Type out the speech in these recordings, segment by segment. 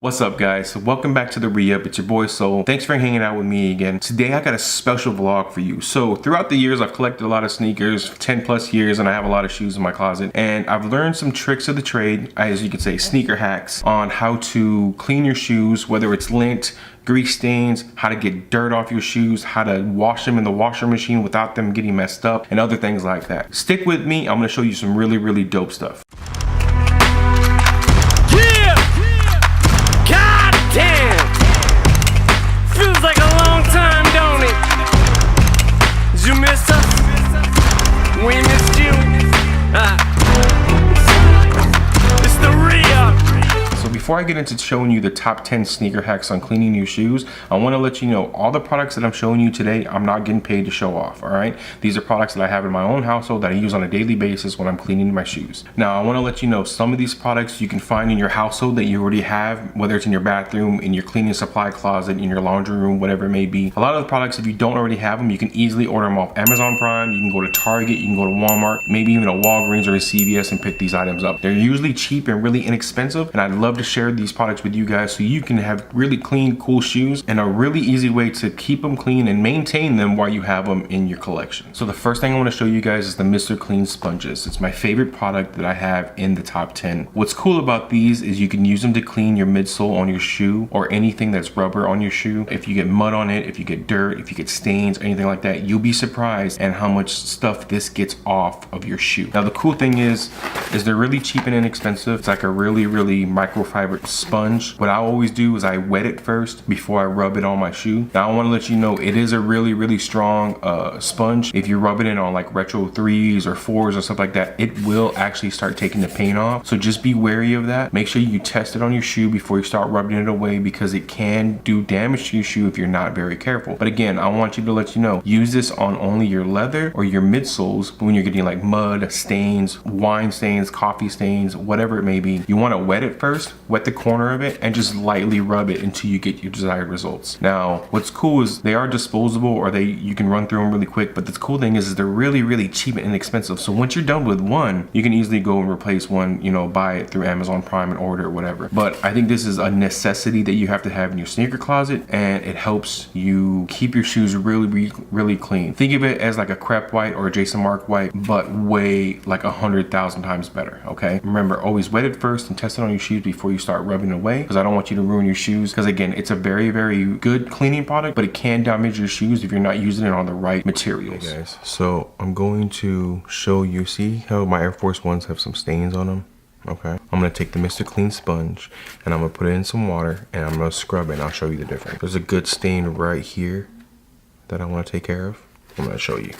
What's up, guys? So welcome back to the re-up. It's your boy Soul. Thanks for hanging out with me again. Today I got a special vlog for you. So throughout the years I've collected a lot of sneakers, 10 plus years, and I have a lot of shoes in my closet, and I've learned some tricks of the trade, as you could say, sneaker hacks, on how to clean your shoes, whether it's lint, grease stains, how to get dirt off your shoes, how to wash them in the washer machine without them getting messed up, and other things like that. Stick with me. I'm gonna show you some really dope stuff. Damn! Feels like a long time, don't it? Did you miss us? We missed you. It's the re-up. So before I get into showing you the top 10 sneaker hacks on cleaning your shoes, I want to let you know all the products that I'm showing you today, I'm not getting paid to show off, all right? These are products that I have in my own household that I use on a daily basis when I'm cleaning my shoes. Now, I want to let you know some of these products you can find in your household that you already have, whether it's in your bathroom, in your cleaning supply closet, in your laundry room, whatever it may be. A lot of the products, if you don't already have them, you can easily order them off Amazon Prime. You can go to Target, you can go to Walmart, maybe even a Walgreens or a CVS and pick these items up. They're usually cheap and really inexpensive, and I'd love to share these products with you guys so you can have really clean, cool shoes, and a really easy way to keep them clean and maintain them while you have them in your collection. So the first thing I want to show you guys is the Mr. Clean sponges. It's my favorite product that I have in the top 10. What's cool about these is you can use them to clean your midsole on your shoe or anything that's rubber on your shoe. If you get mud on it, if you get dirt, if you get stains, anything like that, you'll be surprised at how much stuff this gets off of your shoe. Now the cool thing is they're really cheap and inexpensive. It's like a really microfiber sponge. What I always do is I wet it first before I rub it on my shoe. Now I want to let you know it is a really strong sponge. If you rub it in on like retro 3s or 4s or stuff like that, it will actually start taking the paint off. So just be wary of that. Make sure you test it on your shoe before you start rubbing it away, because it can do damage to your shoe if you're not very careful. But again, I want you to let you know, use this on only your leather or your midsoles when you're getting like mud, stains, wine stains, coffee stains, whatever it may be. You want to wet it first, wet the corner of it, and just lightly rub it until you get your desired results. Now what's cool is they are disposable, or you can run through them really quick, but the cool thing is they're really cheap and inexpensive. So once you're done with one, you can easily go and replace one, you know, buy it through Amazon Prime and order or whatever. But I think this is a necessity that you have to have in your sneaker closet, and it helps you keep your shoes really clean. Think of it as like a crepe white or a Jason Mark white, but way like 100,000 times better. Okay, remember, always wet it first and test it on your shoes before you start rubbing it away, because I don't want you to ruin your shoes, because again, it's a very good cleaning product, but it can damage your shoes if you're not using it on the right materials. Hey guys, so I'm going to show you, see how my Air Force Ones have some stains on them? Okay, I'm gonna take the Mr. Clean sponge and I'm gonna put it in some water and I'm gonna scrub it, and I'll show you the difference. There's a good stain right here that I want to take care of. I'm gonna show you.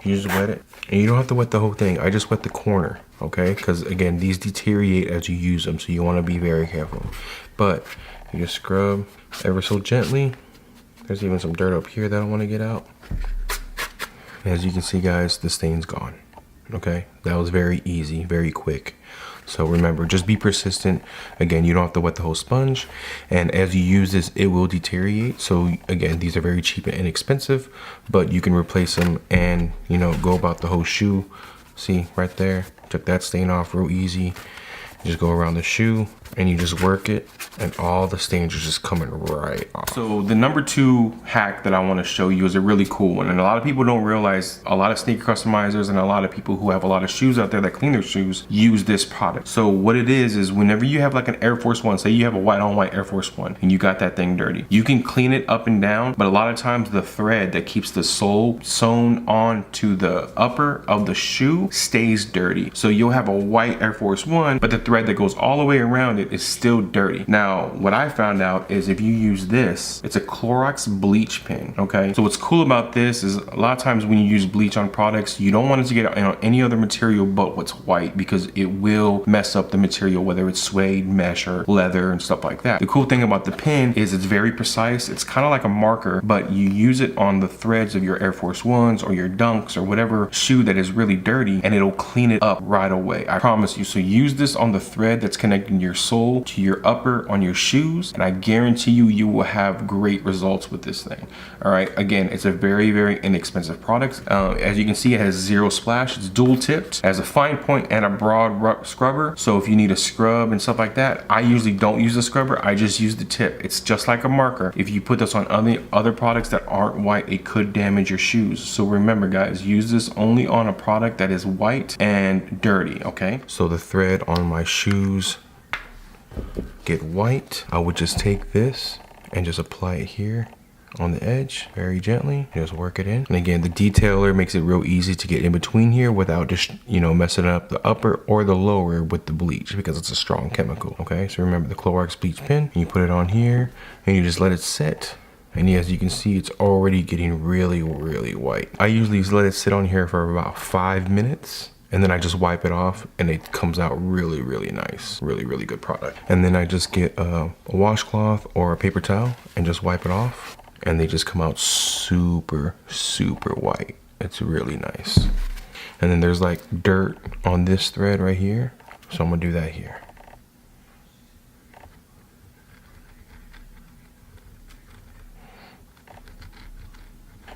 You just wet it, and you don't have to wet the whole thing. I just wet the corner, okay? Because again, these deteriorate as you use them, so you want to be very careful. But you just scrub ever so gently. There's even some dirt up here that I want to get out. As you can see, guys, the stain's gone. Okay, that was very easy, very quick. So remember, just be persistent. Again, you don't have to wet the whole sponge, and as you use this, it will deteriorate. So again, these are very cheap and inexpensive, but you can replace them and, you know, go about the whole shoe. See right there, took that stain off real easy. You just go around the shoe and you just work it, and all the stains are just coming right off. So the number 2 hack that I want to show you is a really cool one, and a lot of people don't realize, a lot of sneaker customizers and a lot of people who have a lot of shoes out there that clean their shoes use this product. So what it is whenever you have like an Air Force One, say you have a white on white Air Force One and you got that thing dirty, you can clean it up and down, but a lot of times the thread that keeps the sole sewn on to the upper of the shoe stays dirty. So you'll have a white Air Force One, but the thread that goes all the way around it is still dirty. Now, what I found out is if you use this, it's a Clorox bleach pen, okay? So what's cool about this is a lot of times when you use bleach on products, you don't want it to get on any other material but what's white, because it will mess up the material, whether it's suede, mesh, or leather and stuff like that. The cool thing about the pen is it's very precise. It's kind of like a marker, but you use it on the threads of your Air Force Ones or your Dunks or whatever shoe that is really dirty, and it'll clean it up right away. I promise you. So use this on the thread that's connecting your sole to your upper on your shoes, and I guarantee you will have great results with this thing. All right, again, it's a very, very inexpensive product. As you can see, it has 0 splash. It's dual tipped, has a fine point and a broad scrubber. So if you need a scrub and stuff like that, I usually don't use the scrubber. I just use the tip. It's just like a marker. If you put this on other products that aren't white, it could damage your shoes. So remember, guys, use this only on a product that is white and dirty, okay? So the thread on my shoes get white. I would just take this and just apply it here on the edge very gently. Just work it in. And again, the detailer makes it real easy to get in between here without just, you know, messing up the upper or the lower with the bleach, because it's a strong chemical. Okay, so remember the Clorox bleach pen, and you put it on here and you just let it sit. And as you can see, it's already getting really, really white. I usually let it sit on here for about 5 minutes, and then I just wipe it off and it comes out really, really nice. Really, really good product. And then I just get a washcloth or a paper towel and just wipe it off. And they just come out super, super white. It's really nice. And then there's like dirt on this thread right here. So I'm gonna do that here.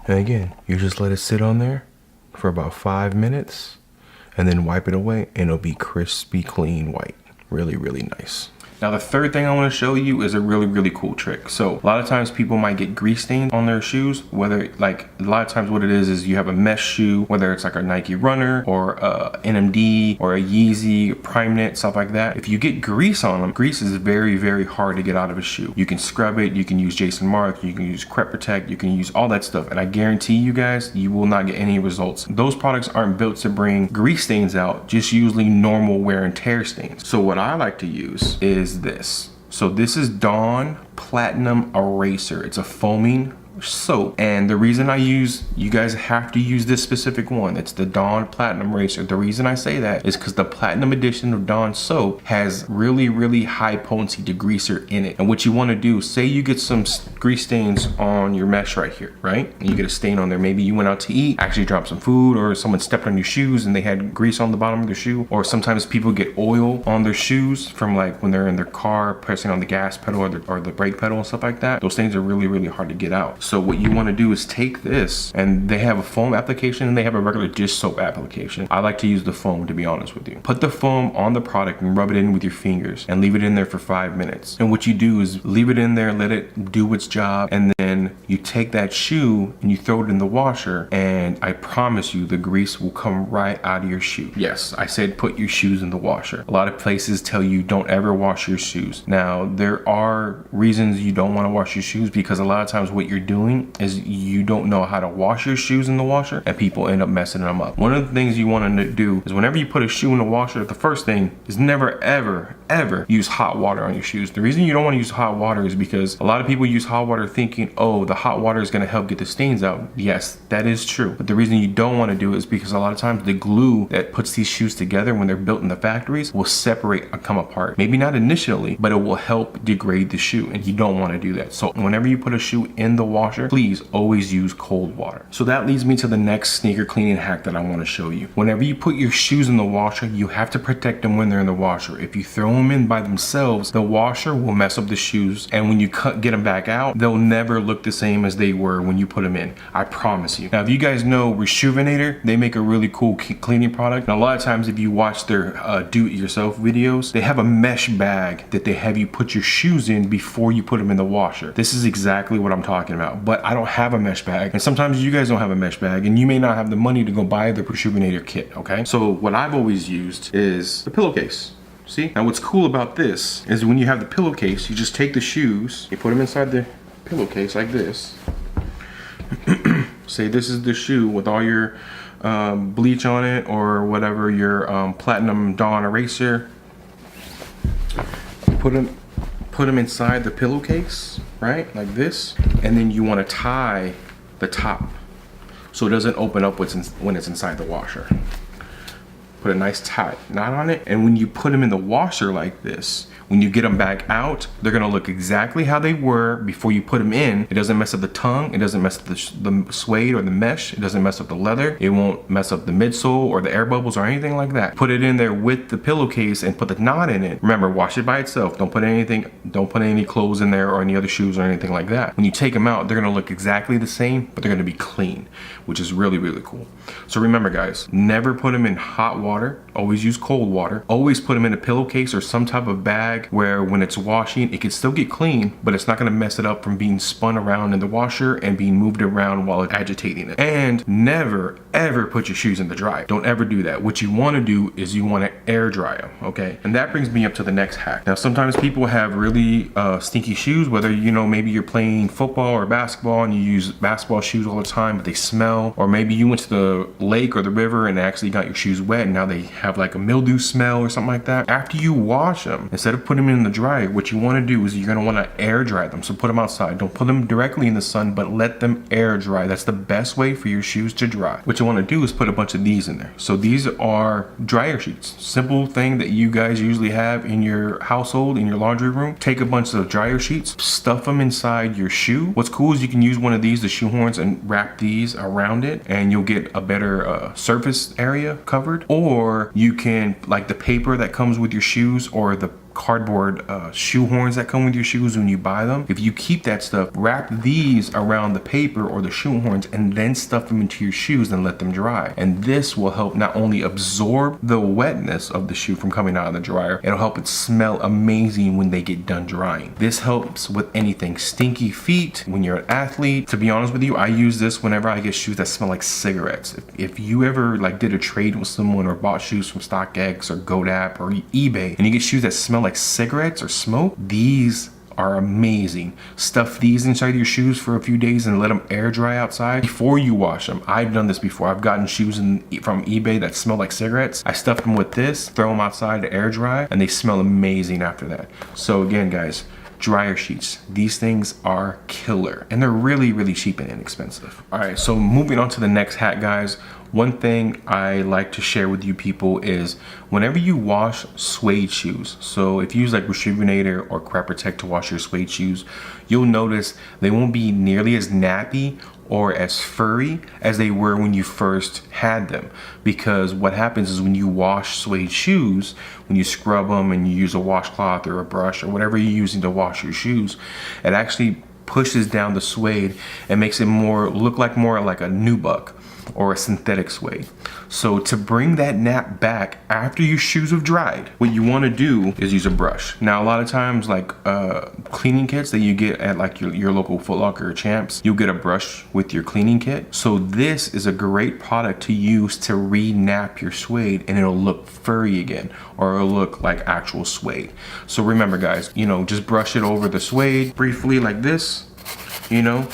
And again, you just let it sit on there for about 5 minutes and then wipe it away and it'll be crispy, clean white. Really, really nice. Now the third thing I want to show you is a really, really cool trick. So a lot of times people might get grease stains on their shoes, whether like a lot of times what it is you have a mesh shoe, whether it's like a Nike Runner or a NMD or a Yeezy, Prime Knit, stuff like that. If you get grease on them, grease is very, very hard to get out of a shoe. You can scrub it, you can use Jason Mark, you can use Crep Protect, you can use all that stuff. And I guarantee you guys, you will not get any results. Those products aren't built to bring grease stains out, just usually normal wear and tear stains. So what I like to use is this. So this is Dawn Platinum Eraser. It's a foaming soap, and the reason you guys have to use this specific one, it's the Dawn Platinum Eraser. The reason I say that is because the platinum edition of Dawn soap has really, really high potency degreaser in it. And what you want to do, say you get some grease stains on your mesh right here, right? And you get a stain on there. Maybe you went out to eat, actually dropped some food, or someone stepped on your shoes and they had grease on the bottom of their shoe. Or sometimes people get oil on their shoes from like when they're in their car pressing on the gas pedal or the brake pedal and stuff like that. Those things are really, really hard to get out. So what you want to do is take this, and they have a foam application and they have a regular dish soap application. I like to use the foam, to be honest with you. Put the foam on the product and rub it in with your fingers and leave it in there for 5 minutes. And what you do is leave it in there, let it do its job, and then you take that shoe and you throw it in the washer, and I promise you the grease will come right out of your shoe. Yes, I said put your shoes in the washer. A lot of places tell you don't ever wash your shoes. Now, there are reasons you don't want to wash your shoes, because a lot of times what you're doing is you don't know how to wash your shoes in the washer, and people end up messing them up. One of the things you want to do is whenever you put a shoe in the washer, the first thing is never, ever, ever use hot water on your shoes. The reason you don't want to use hot water is because a lot of people use hot water thinking, oh, the hot water is going to help get the stains out. Yes, that is true. But the reason you don't want to do it is because a lot of times the glue that puts these shoes together when they're built in the factories will separate and come apart. Maybe not initially, but it will help degrade the shoe, and you don't want to do that. So whenever you put a shoe in the washer, please always use cold water. So that leads me to the next sneaker cleaning hack that I want to show you. Whenever you put your shoes in the washer, you have to protect them when they're in the washer. If you throw them in by themselves, the washer will mess up the shoes, and when you get them back out, they'll never look the same as they were when you put them in. I promise you. Now, if you guys know Reshoevn8or, they make a really cool cleaning product. And a lot of times if you watch their do-it-yourself videos, they have a mesh bag that they have you put your shoes in before you put them in the washer. This is exactly what I'm talking about, but I don't have a mesh bag, and sometimes you guys don't have a mesh bag, and you may not have the money to go buy the Reshoevn8or kit, okay? So what I've always used is the pillowcase. See? Now what's cool about this is when you have the pillowcase, you just take the shoes, you put them inside the pillowcase like this. Say this is the shoe with all your bleach on it, or whatever, your platinum Dawn eraser. You put them inside the pillowcase, right, like this, and then you want to tie the top so it doesn't open up when it's inside the washer. put a nice tight knot on it. And when you put them in the washer like this, when you get them back out, they're gonna look exactly how they were before you put them in. It doesn't mess up the tongue. It doesn't mess up the suede or the mesh. It doesn't mess up the leather. It won't mess up the midsole or the air bubbles or anything like that. Put it in there with the pillowcase and put the knot in it. Remember, wash it by itself. Don't put any clothes in there or any other shoes or anything like that. When you take them out, they're gonna look exactly the same, but they're gonna be clean, which is really, really cool. So remember guys, never put them in hot water. Always use cold water. Always put them in a pillowcase or some type of bag where when it's washing, it can still get clean, but it's not gonna mess it up from being spun around in the washer and being moved around while it's agitating it. And never, ever put your shoes in the dryer. Don't ever do that. What you wanna do is you wanna air dry them, okay? And that brings me up to the next hack. Now, sometimes people have really stinky shoes, whether, you know, maybe you're playing football or basketball and you use basketball shoes all the time, but they smell, or maybe you went to the lake or the river and actually got your shoes wet and now they have like a mildew smell or something like that. After you wash them, instead of putting them in the dryer, what you want to do is you're going to want to air dry them. So put them outside. Don't put them directly in the sun, but let them air dry. That's the best way for your shoes to dry. What you want to do is put a bunch of these in there. So these are dryer sheets. Simple thing that you guys usually have in your household, in your laundry room. Take a bunch of dryer sheets, stuff them inside your shoe. What's cool is you can use one of these, the shoe horns, and wrap these around it and you'll get a better surface area covered. Or you can, like the paper that comes with your shoes or the cardboard shoe horns that come with your shoes when you buy them. If you keep that stuff, wrap these around the paper or the shoe horns and then stuff them into your shoes and let them dry. And this will help not only absorb the wetness of the shoe from coming out of the dryer, it'll help it smell amazing when they get done drying. This helps with anything stinky feet when you're an athlete. To be honest with you, I use this whenever I get shoes that smell like cigarettes. If you ever like did a trade with someone or bought shoes from StockX or GoDaddy or eBay and you get shoes that smell like cigarettes or smoke, these are amazing. Stuff these inside your shoes for a few days and let them air dry outside before you wash them. I've done this before. I've gotten shoes from eBay that smell like cigarettes. I stuff them with this, throw them outside to air dry, and they smell amazing after that. So again, guys, dryer sheets. These things are killer and they're really, really cheap and inexpensive. All right, so moving on to the next hack, guys. One thing I like to share with you people is whenever you wash suede shoes, so if you use like Rejuvenator or Crop Protect to wash your suede shoes, you'll notice they won't be nearly as nappy or as furry as they were when you first had them. Because what happens is when you wash suede shoes, when you scrub them and you use a washcloth or a brush or whatever you're using to wash your shoes, it actually pushes down the suede and makes it look more like a nubuck or a synthetic suede. So to bring that nap back after your shoes have dried, what you want to do is use a brush. Now a lot of times, like cleaning kits that you get at like your local Foot Locker or Champs, you'll get a brush with your cleaning kit. So this is a great product to use to re-nap your suede and it'll look furry again, or it'll look like actual suede. So remember guys, you know, just brush it over the suede briefly like this, you know,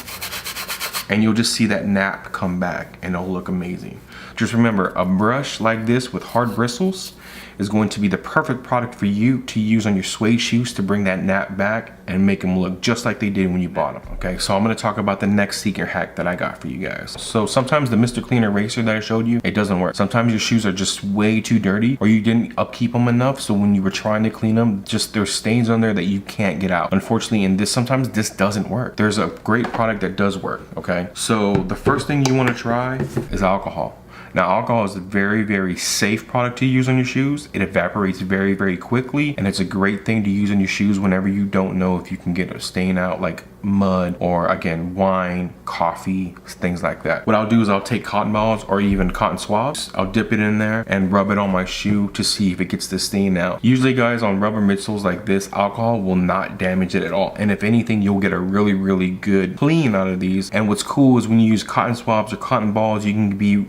and you'll just see that nap come back and it'll look amazing. Just remember, a brush like this with hard bristles is going to be the perfect product for you to use on your suede shoes to bring that nap back and make them look just like they did when you bought them, okay? So I'm gonna talk about the next secret hack that I got for you guys. So sometimes the Mr. Clean eraser that I showed you, it doesn't work. Sometimes your shoes are just way too dirty or you didn't upkeep them enough, so when you were trying to clean them, just there's stains on there that you can't get out. Unfortunately, sometimes this doesn't work. There's a great product that does work, okay? So the first thing you wanna try is alcohol. Now, alcohol is a very, very safe product to use on your shoes. It evaporates very, very quickly, and it's a great thing to use on your shoes whenever you don't know if you can get a stain out, like mud or again wine, coffee, things like that. What I'll do is I'll take cotton balls or even cotton swabs, I'll dip it in there and rub it on my shoe to see if it gets the stain out. Usually guys, on rubber midsoles like this, alcohol will not damage it at all, and if anything, you'll get a really, really good clean out of these. And what's cool is when you use cotton swabs or cotton balls, you can be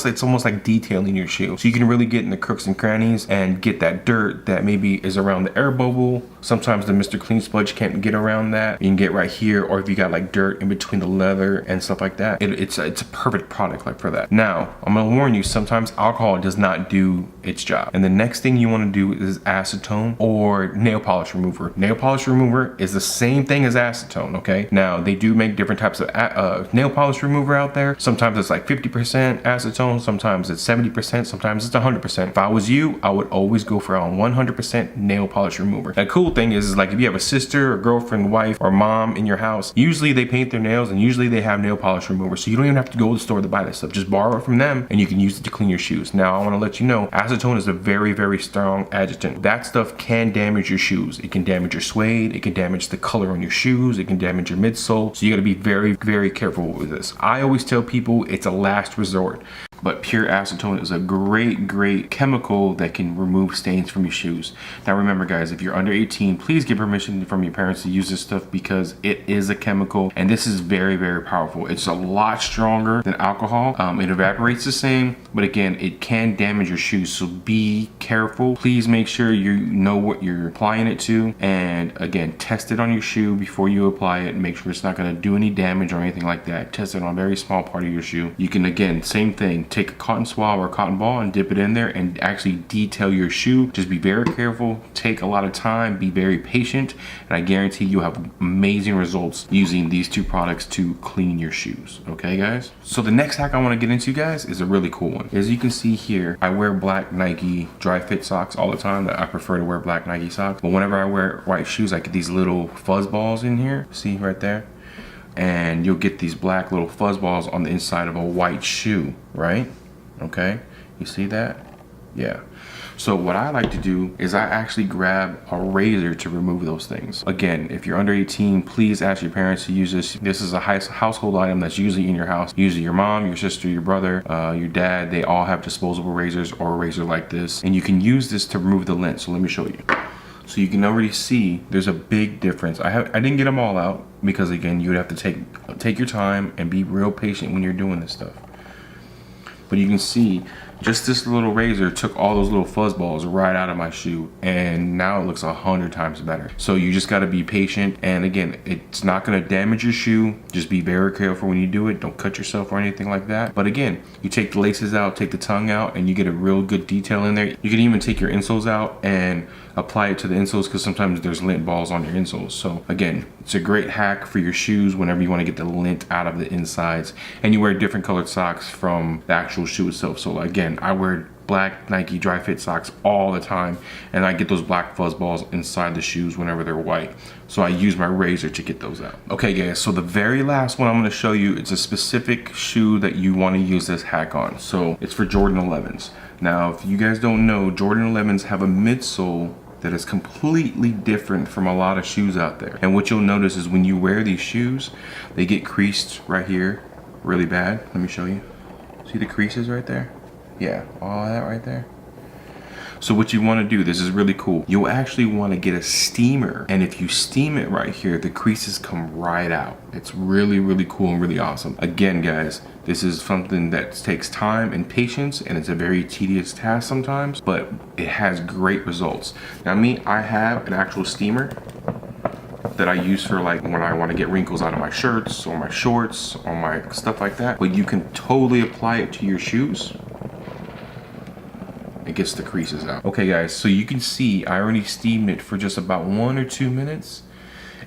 it's almost like detailing your shoe, so you can really get in the crooks and crannies and get that dirt that maybe is around the air bubble. Sometimes the Mr. Clean Sponge can't get around that. You can get right here, or if you got like dirt in between the leather and stuff like that, it's a perfect product like for that. Now, I'm gonna warn you, sometimes alcohol does not do its job. And the next thing you wanna do is acetone or nail polish remover. Nail polish remover is the same thing as acetone, okay? Now, they do make different types of nail polish remover out there. Sometimes it's like 50% acetone, down. Sometimes it's 70%, sometimes it's 100%. If I was you, I would always go for a 100% nail polish remover. The cool thing is like if you have a sister or girlfriend, wife, or mom in your house, usually they paint their nails and usually they have nail polish remover. So you don't even have to go to the store to buy this stuff. Just borrow it from them and you can use it to clean your shoes. Now I want to let you know, acetone is a very, very strong adjutant. That stuff can damage your shoes. It can damage your suede. It can damage the color on your shoes. It can damage your midsole. So you got to be very, very careful with this. I always tell people it's a last resort. But pure acetone is a great chemical that can remove stains from your shoes. Now remember guys, if you're under 18, please get permission from your parents to use this stuff because it is a chemical and this is very, very powerful. It's a lot stronger than alcohol. It evaporates the same, but again, it can damage your shoes. So be careful. Please make sure you know what you're applying it to. And again, test it on your shoe before you apply it. Make sure it's not gonna do any damage or anything like that. Test it on a very small part of your shoe. You can, again, same thing. Take a cotton swab or a cotton ball and dip it in there and actually detail your shoe. Just be very careful, take a lot of time, be very patient, and I guarantee you'll have amazing results using these two products to clean your shoes. Okay guys? So the next hack I want to get into guys is a really cool one. As you can see here, I wear black Nike dry fit socks all the time. I prefer to wear black Nike socks, but whenever I wear white shoes, I get these little fuzz balls in here. See right there? And you'll get these black little fuzz balls on the inside of a white shoe, right? Okay, you see that? Yeah. So what I like to do is I actually grab a razor to remove those things. Again, if you're under 18, please ask your parents to use this. This is a household item that's usually in your house. Usually your mom, your sister, your brother, your dad, they all have disposable razors or a razor like this. And you can use this to remove the lint. So let me show you. So you can already see there's a big difference. I didn't get them all out because again, you would have to take your time and be real patient when you're doing this stuff. But you can see just this little razor took all those little fuzz balls right out of my shoe and now it looks 100 times better. So you just got to be patient, and again, it's not going to damage your shoe. Just be very careful when you do it. Don't cut yourself or anything like that. But again, you take the laces out, take the tongue out, and you get a real good detail in there. You can even take your insoles out and apply it to the insoles because sometimes there's lint balls on your insoles. So again, it's a great hack for your shoes whenever you want to get the lint out of the insides, and you wear different colored socks from the actual shoe itself. So again, I wear black Nike dry fit socks all the time, and I get those black fuzz balls inside the shoes whenever they're white. So I use my razor to get those out. Okay guys, so the very last one I'm going to show you, it's a specific shoe that you want to use this hack on. So it's for Jordan 11s. Now if you guys don't know, Jordan 11s have a midsole that is completely different from a lot of shoes out there. And what you'll notice is when you wear these shoes, they get creased right here really bad. Let me show you. See the creases right there? Yeah, all that right there. So what you want to do, this is really cool, you'll actually want to get a steamer, and if you steam it right here, the creases come right out. It's really cool and really awesome. Again guys, this is something that takes time and patience, and it's a very tedious task sometimes, but it has great results. Now me, I have an actual steamer that I use for like when I want to get wrinkles out of my shirts or my shorts or my stuff like that, but you can totally apply it to your shoes. It gets the creases out. Okay guys, so you can see I already steamed it for just about 1 or 2 minutes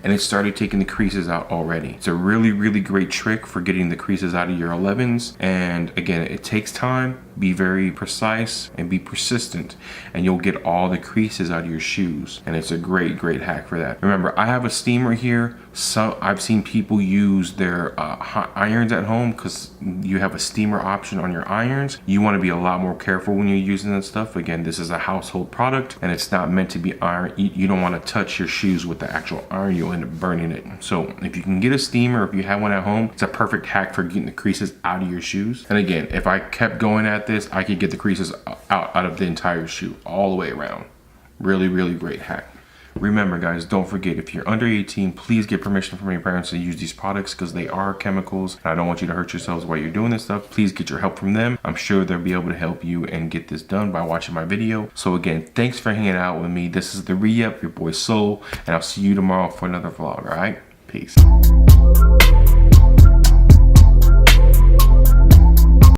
and it started taking the creases out already. It's a really great trick for getting the creases out of your 11s, and again, it takes time. Be very precise and be persistent, and you'll get all the creases out of your shoes, and it's a great hack for that. Remember, I have a steamer here. So I've seen people use their irons at home because you have a steamer option on your irons. You want to be a lot more careful when you're using that stuff. Again, this is a household product and it's not meant to be iron. You don't want to touch your shoes with the actual iron. You'll end up burning it. So if you can get a steamer, or if you have one at home, it's a perfect hack for getting the creases out of your shoes. And again, if I kept going at this, I could get the creases out of the entire shoe all the way around. Really great hack. Remember guys, don't forget, if you're under 18, please get permission from your parents to use these products because they are chemicals, and I don't want you to hurt yourselves while you're doing this stuff. Please get your help from them. I'm sure they'll be able to help you and get this done by watching my video. So again, thanks for hanging out with me. This is the Re-Up, your boy Soul, and I'll see you tomorrow for another vlog, alright? Peace.